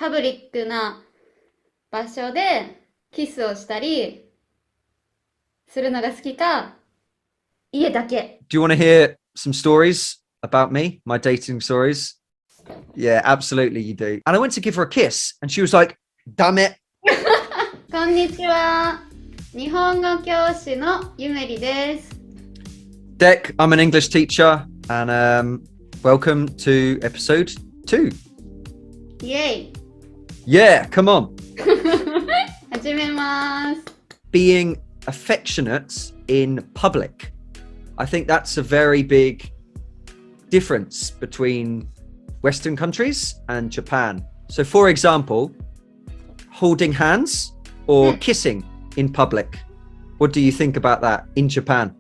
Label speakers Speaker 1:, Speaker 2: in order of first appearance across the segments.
Speaker 1: パブリックな場所でキスをしたりするのが好きか、家だけ。
Speaker 2: Do you want to hear some stories about me, my dating stories? Yeah, absolutely you do. And I went to give her a kiss and she was like, damn it.
Speaker 1: こんにちは。日本語教師のゆめりです。
Speaker 2: Dek, I'm an English teacher and welcome to episode 2.
Speaker 1: イエイ。
Speaker 2: Yeah, come on.
Speaker 1: 始めます。
Speaker 2: Being affectionate in public. I think that's a very big difference between Western countries and Japan. So for example, holding hands or kissing in public. What do you think about that in Japan?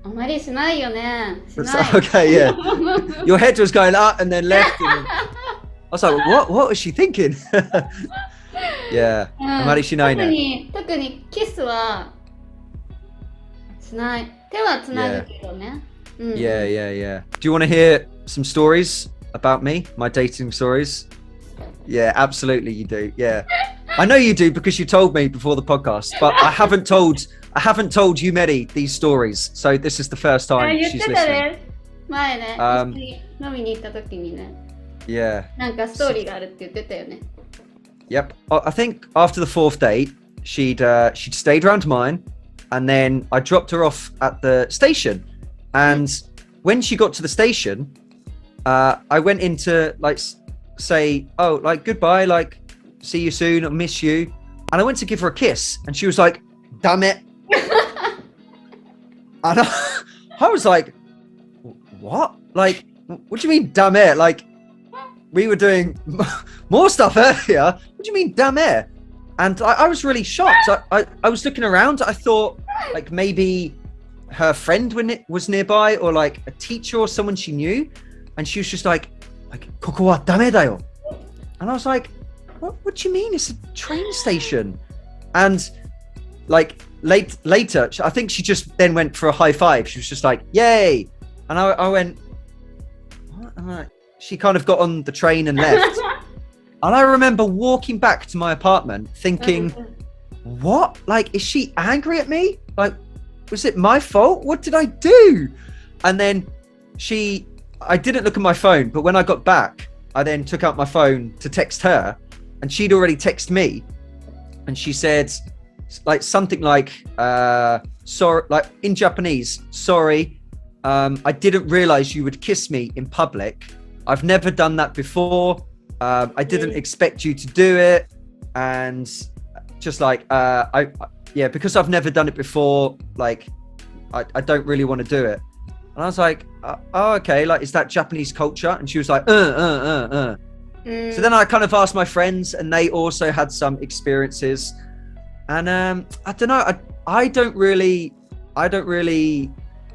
Speaker 1: あまりしないよね。しない。
Speaker 2: Okay, yeah. Your head was going up and then left. And I was like, what was she thinking? Yeah. あまりしないね。
Speaker 1: 特にキスはしない。手はつなぐけどね。
Speaker 2: Yeah, yeah, yeah. Do you want to hear some stories about me, my dating stories? Yeah, absolutely you do. Yeah. I know you do because you told me before the podcast, but I haven't told Yumely these stories. So this is the first time she's listening.
Speaker 1: 前ね、一緒に飲みに行った時にね。
Speaker 2: Yeah.
Speaker 1: なんかストーリーがあるって言ってたよね。
Speaker 2: Yep. I think after the fourth date, she'd stayed around mine, and then I dropped her off at the station. And when she got to the station, I went in to say, oh, goodbye, see you soon, I'll miss you. And I went to give her a kiss, and she was like, damn it. And I was like, what? What do you mean, damn it? We were doing more stuff earlier. What do you mean, damn it? And I was really shocked. I was looking around. I thought maybe her friend was nearby, or a teacher or someone she knew. And she was just like, ここはダメだよ. And I was like, what do you mean? It's a train station. And later, I think she just then went for a high five. She was just like, yay. And I went, what? And she kind of got on the train and left. And I remember walking back to my apartment thinking, what? Is she angry at me? Was it my fault? What did I do? And then I didn't look at my phone, but when I got back, I then took out my phone to text her, and she'd already texted me. And she said something sorry, in Japanese, sorry, I didn't realize you would kiss me in public. I've never done that before. I didn't expect you to do it. And just because I've never done it before, I don't really want to do it. And I was like, oh, okay, is that Japanese culture? And she was like, So then I kind of asked my friends, and they also had some experiences. And I don't know, I don't really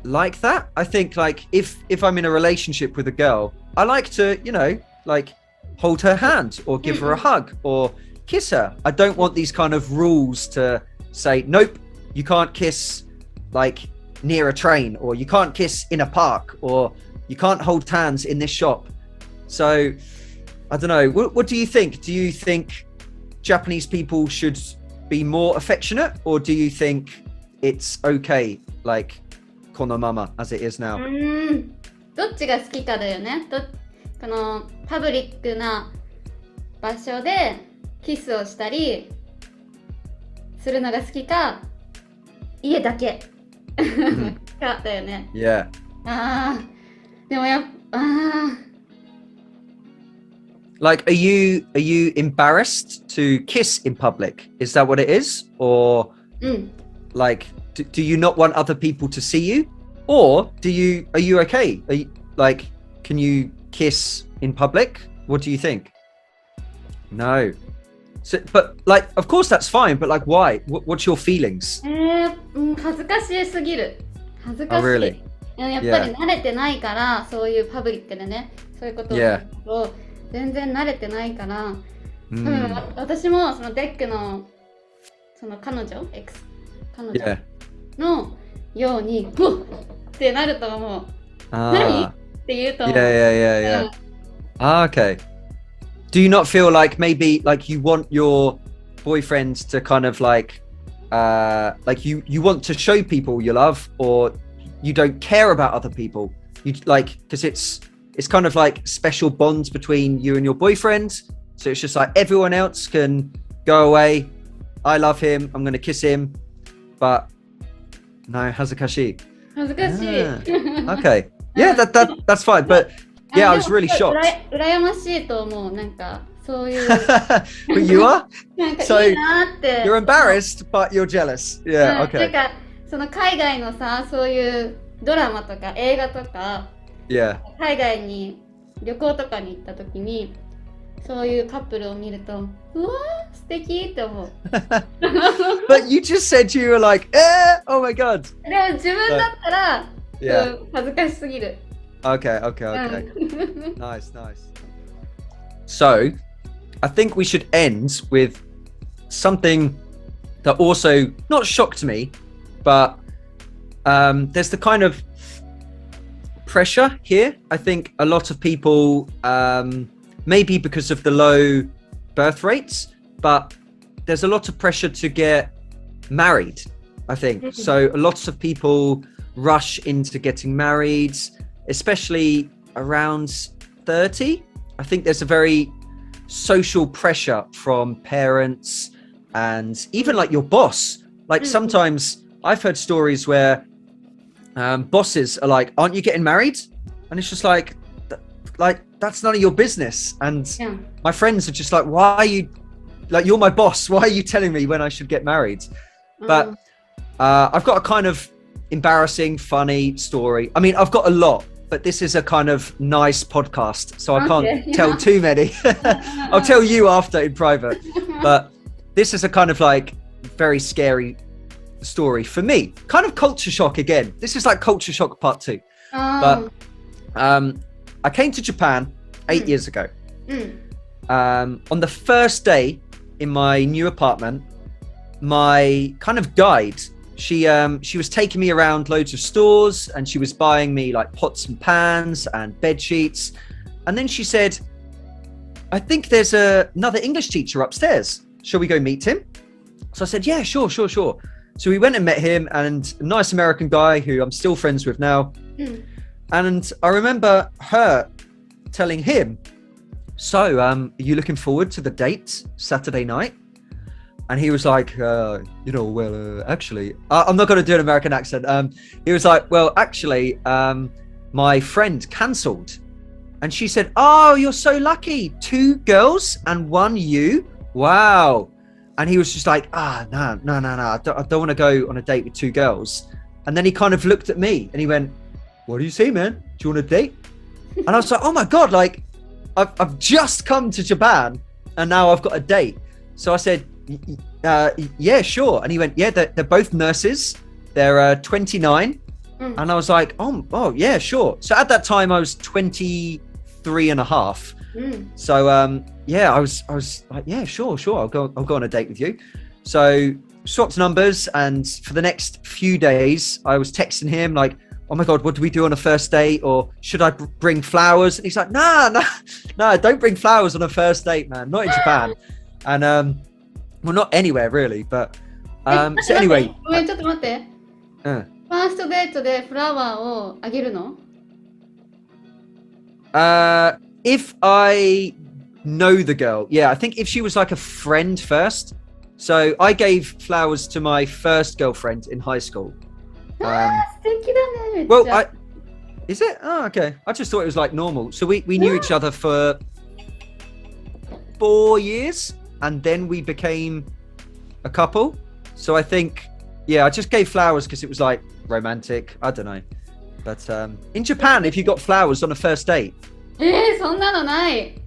Speaker 2: like that. I think if I'm in a relationship with a girl, I like to, hold her hand or give her a hug or kiss her. I don't want these kind of rules to say, nope, you can't kiss near a train, or you can't kiss in a park, or you can't hold hands in this shop. So I don't know. What do you think? Do you think Japanese people should be more affectionate, or do you think it's okay, kono mama as it is now?
Speaker 1: どっちが好きかだよね。このパブリックな場所でキスをしたりするのが好きか、家だけかだよね。
Speaker 2: Yeah.
Speaker 1: でも
Speaker 2: are you embarrassed to kiss in public? Is that what it is? Or do you not want other people to see you? Or are you okay? Are you, can you kiss in public? What do you think? No. So, but of course that's fine, but why? What's your feelings?
Speaker 1: 恥ずかしすぎる。恥ずかしい。
Speaker 2: Oh, really?
Speaker 1: やっぱり慣れてないから、そういうパブリックでね、そういうことをすると全然慣れてないから、私もそのデックのその彼女のようにブッってなると思う。何って言うと思う。
Speaker 2: Yeah. Okay. do you not feel like maybe like you want your boyfriend to kind of like you want to show people you love, or you don't care about other people? You like, because it's kind of like special bonds between you and your boyfriend. So it's just like everyone else can go away. I love him. I'm going to kiss him. But no, hazakashi.
Speaker 1: 恥ずかしい。
Speaker 2: Okay. Yeah, that's fine. But yeah, I was really shocked.
Speaker 1: 羨ましいと思う。なんかそういう。
Speaker 2: But you are?
Speaker 1: なんか
Speaker 2: So
Speaker 1: いいなって。
Speaker 2: you're embarrassed, but you're jealous. Yeah,
Speaker 1: なん
Speaker 2: okay.
Speaker 1: かその海外のさ、そういうドラマとか映画とか、
Speaker 2: Yeah.
Speaker 1: 海外に旅行とかに行った時に、そういうカップルを見ると、うわー素敵って思う。
Speaker 2: But you just said you were like, oh my god.
Speaker 1: でも自分だったら、
Speaker 2: Yeah.
Speaker 1: 恥ずかしすぎる。
Speaker 2: Okay. Nice. So, I think we should end with something that also not shocked me, but there's the kind of pressure here. I think a lot of people, maybe because of the low birth rates, but there's a lot of pressure to get married, I think. So lots of people rush into getting married, especially around 30. I think there's a very social pressure from parents and even like your boss. Like sometimes I've heard stories where bosses are like, aren't you getting married? And it's just like that's none of your business. And my friends are just like, why are you, like, you're my boss, why are you telling me when I should get married? But I've got a kind of embarrassing, funny story. I mean, I've got a lot, but this is a kind of nice podcast, so I can't tell too many. I'll tell you after in private. But this is a kind of like very scary story for me. Kind of culture shock again. This is like culture shock part 2. But I came to Japan 8 years ago. On the first day in my new apartment, my kind of guide, she was taking me around loads of stores, and she was buying me like pots and pans and bed sheets. And then she said, I think there's another English teacher upstairs. Shall we go meet him? So I said, yeah, sure. So we went and met him, and a nice American guy who I'm still friends with now. And I remember her telling him, so are you looking forward to the date Saturday night? And he was like, actually, I'm not going to do an American accent. He was like, well, actually, my friend cancelled. And she said, oh, you're so lucky. 2 girls and 1 you. Wow. And he was just like, no. I don't want to go on a date with 2 girls. And then he kind of looked at me and he went, what do you say, man? Do you want a date? And I was like, oh my God, like I've just come to Japan and now I've got a date. So I said, yeah, sure. And he went, yeah, they're both nurses. They're 29. And I was like, oh yeah, sure. So at that time I was 23 and a half. So yeah, I was like, yeah, sure. I'll go on a date with you. So swapped numbers, and for the next few days I was texting him like, oh my God, what do we do on a first date? Or should I bring flowers? And he's like, no, don't bring flowers on a first date, man. Not in Japan. And well, not anywhere really, but so anyway.
Speaker 1: ごめん、ちょっと待って。ファーストデートでフラワーをあげるの？
Speaker 2: If I know the girl, yeah, I think if she was like a friend first. So I gave flowers to my first girlfriend in high school.
Speaker 1: 素敵だね、めっちゃ。
Speaker 2: Well, is it? Oh, okay. I just thought it was like normal. So we knew each other for 4 years, and then we became a couple. So I think, yeah, I just gave flowers because it was like romantic. I don't know. But in Japan, if you got flowers on a first date.
Speaker 1: そんなのない。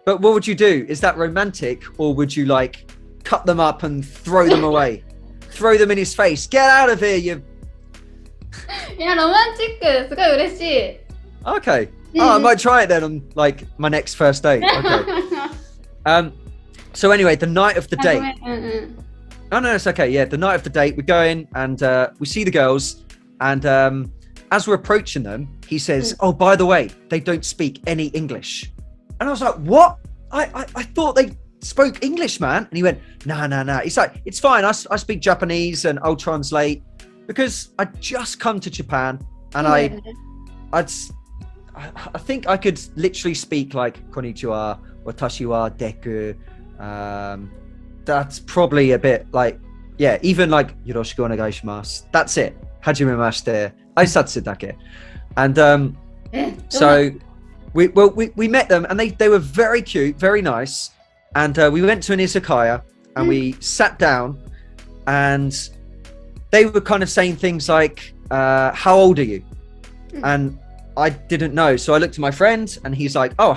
Speaker 2: But what would you do? Is that romantic, or would you like cut them up and throw them away? Throw them in his face. Get out of here, you.
Speaker 1: いや、ロマンチック、すごい嬉しい。
Speaker 2: Okay. Oh, I might try it then on like my next first date. Okay. So anyway, the night of the date. Oh no, it's okay. Yeah, the night of the date, we go in and we see the girls, and as we're approaching them, he says, "Oh, by the way, they don't speak any English." And I was like, "What?" I thought they spoke English, man. And he went, nah. He's like, it's fine. I speak Japanese and I'll translate because I'd just come to Japan and I think I could literally speak like konnichiwa, watashi wa deku. That's probably a bit like, yeah, even like yoroshiku onegaishimasu. That's it. Hajime mashite. Aisatsu dake. And so we met them and they were very cute, very nice. And we went to an izakaya and we sat down and they were kind of saying things like, how old are you? And I didn't know. So I looked at my friend and he's like, oh,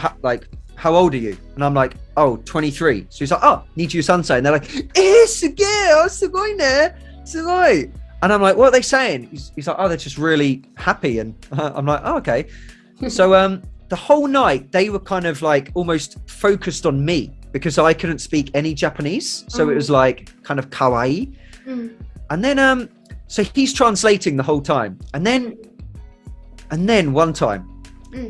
Speaker 2: how old are you? And I'm like, oh, 23. So he's like, oh, Nijiu-sansai. And they're like, sugoi ne, sugoi. And I'm like, what are they saying? He's like, oh, they're just really happy. And I'm like, oh, okay. So the whole night they were kind of like almost focused on me because I couldn't speak any Japanese. So it was like kind of kawaii. And then, so he's translating the whole time. And then one time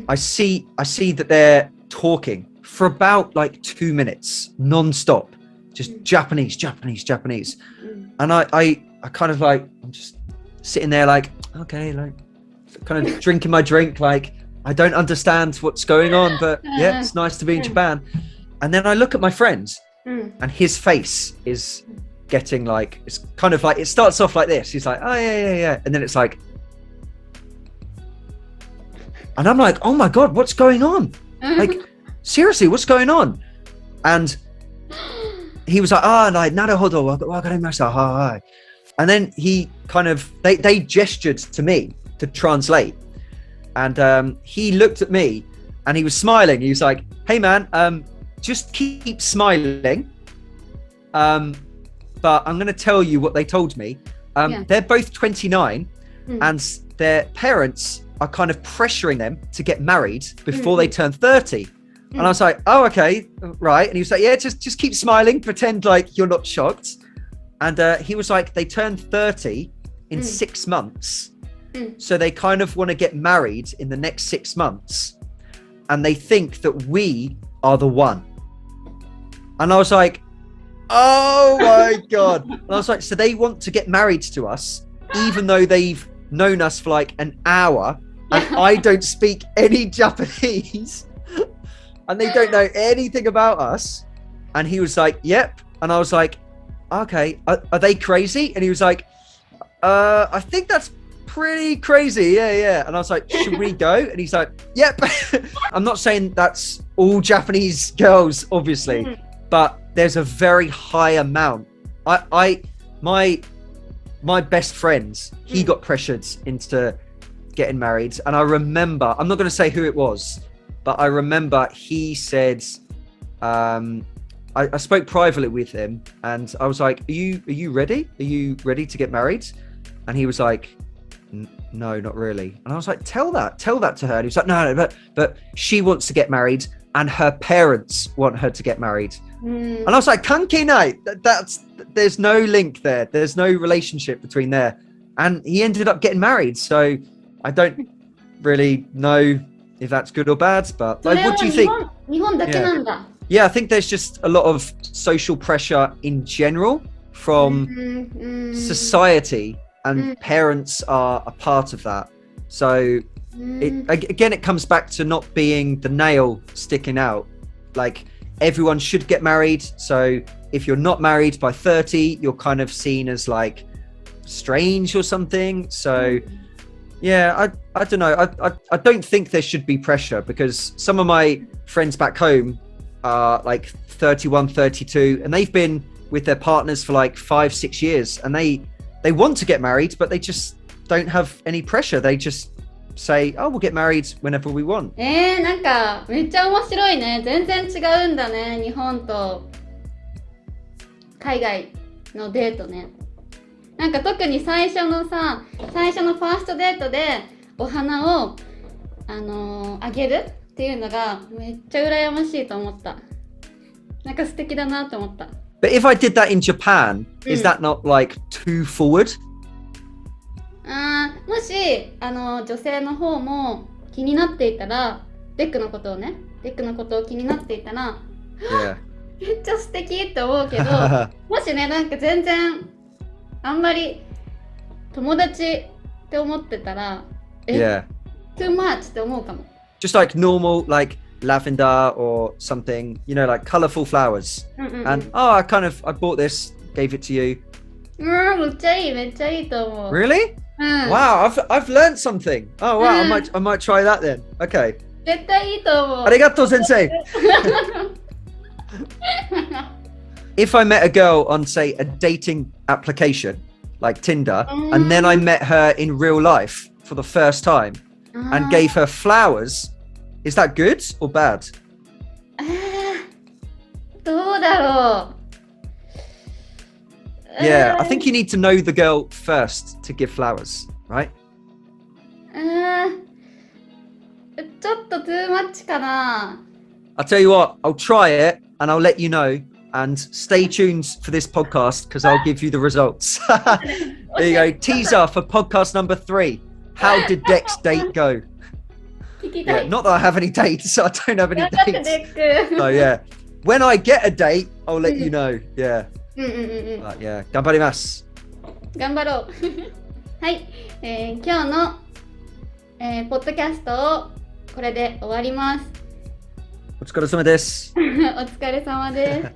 Speaker 2: I see that they're talking for about like 2 minutes non-stop, just Japanese. And I kind of like, I'm just sitting there like, okay, like kind of drinking my drink. Like, I don't understand what's going on, but yeah, it's nice to be in Japan. And then I look at my friend and his face is getting like, it's kind of like, it starts off like this. He's like, oh yeah. And then it's like, and I'm like, oh my God, what's going on? Like, seriously, what's going on? And he was like, naruhodo, wakarimashita, hi. And then he kind of, they gestured to me to translate. And he looked at me and he was smiling. He was like, hey man, just keep smiling. But I'm going to tell you what they told me. They're both 29 and their parents are kind of pressuring them to get married before they turn 30. And I was like, oh, okay, right. And he was like, yeah, just keep smiling, pretend like you're not shocked. And he was like, they turn 30 in 6 months. So they kind of want to get married in the next 6 months. And they think that we are the one. And I was like, oh my God. And I was like, so they want to get married to us, even though they've known us for like an hour and I don't speak any Japanese and they don't know anything about us. And he was like, yep. And I was like, okay, are they crazy? And he was like, I think that's pretty crazy. Yeah. And I was like, should we go? And he's like, yep. I'm not saying that's all Japanese girls, obviously, but there's a very high amount. My best friend, he got pressured into getting married. And I remember, I'm not going to say who it was, but I remember he said, I spoke privately with him and I was like, are you ready? Are you ready to get married? And he was like, no, not really. And I was like, tell that to her. And he was like, no, but she wants to get married and her parents want her to get married. And I was like, kankei nai. There's no link there. There's no relationship between there. And he ended up getting married. So I don't really know if that's good or bad, but like, what do you think? Yeah, I think there's just a lot of social pressure in general from society, and parents are a part of that. So it comes back to not being the nail sticking out. Like, everyone should get married. So if you're not married by 30, you're kind of seen as like strange or something. So yeah, I don't know. I don't think there should be pressure, because some of my friends back home are like 31, 32, and they've been with their partners for like 5-6 years, and they want to get married, but they just don't have any pressure. They just say, oh, we'll get married whenever we want.
Speaker 1: なんかめっちゃ面白いね。全然違うんだね、日本と海外のデートね。なんか特に最初のファーストデートでお花をあげるっていうのがめっちゃ羨ましいと思った。なんか素敵だなと思った。
Speaker 2: But if I did that in Japan, is that not like too forward?
Speaker 1: もし女性の方も気になっていたら、デックのことを気になっていたら、
Speaker 2: Yeah.
Speaker 1: めっちゃ素敵って思うけど、もしね、なんか全然あんまり友達って思ってたら、
Speaker 2: Yeah.
Speaker 1: too much って思うかも。
Speaker 2: Just like normal, like lavender or something, you know, like colorful flowers.
Speaker 1: うんうんうん、
Speaker 2: And I bought this, gave it to you.
Speaker 1: めっちゃいい、めっちゃいいと思う。
Speaker 2: Really?
Speaker 1: うん、
Speaker 2: Wow, I've learned something. Oh wow, I might try that then. Okay.
Speaker 1: 絶対いいと思う。
Speaker 2: Arigato, sensei. If I met a girl on, say, a dating application like Tinder, and then I met her in real life for the first time and gave her flowers, is that good or bad?
Speaker 1: どうだろう。
Speaker 2: Yeah, I think you need to know the girl first to give flowers, right?
Speaker 1: ちょっと too much かな。
Speaker 2: I'll tell you what, I'll try it and I'll let you know. And stay tuned for this podcast because I'll give you the results. There you go. Teaser for podcast number 3. How did Deck's date go?
Speaker 1: 聞きた
Speaker 2: Yeah,
Speaker 1: い。
Speaker 2: not that I have any dates, so I don't have any
Speaker 1: 頑張って
Speaker 2: dates.
Speaker 1: デック。
Speaker 2: So yeah, when I get a date, I'll let you know. Yeah,
Speaker 1: うんうんうんうん。
Speaker 2: but yeah, 頑張ります。
Speaker 1: 頑張ろう。はい、今日の、ポッドキャストをこれで終わります。
Speaker 2: お疲れ様です。
Speaker 1: お疲れ様です。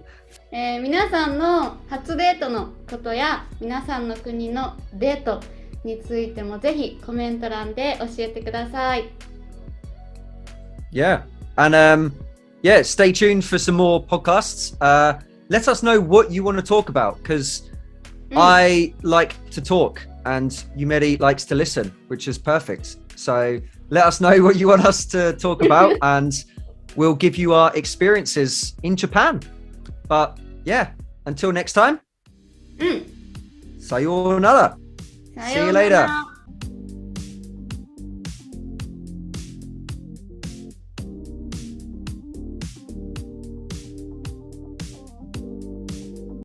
Speaker 1: 皆さんの初デートのことや皆さんの国のデートについてもぜひコメント欄で教えてください。
Speaker 2: Yeah, and yeah, stay tuned for some more podcasts. Let us know what you want to talk about because I like to talk and Yumely likes to listen, which is perfect. So let us know what you want us to talk about and we'll give you our experiences in Japan. But yeah, until next time.
Speaker 1: うん。
Speaker 2: Sayonara.
Speaker 1: さ
Speaker 2: See
Speaker 1: よ
Speaker 2: you
Speaker 1: うな
Speaker 2: later.
Speaker 1: ら。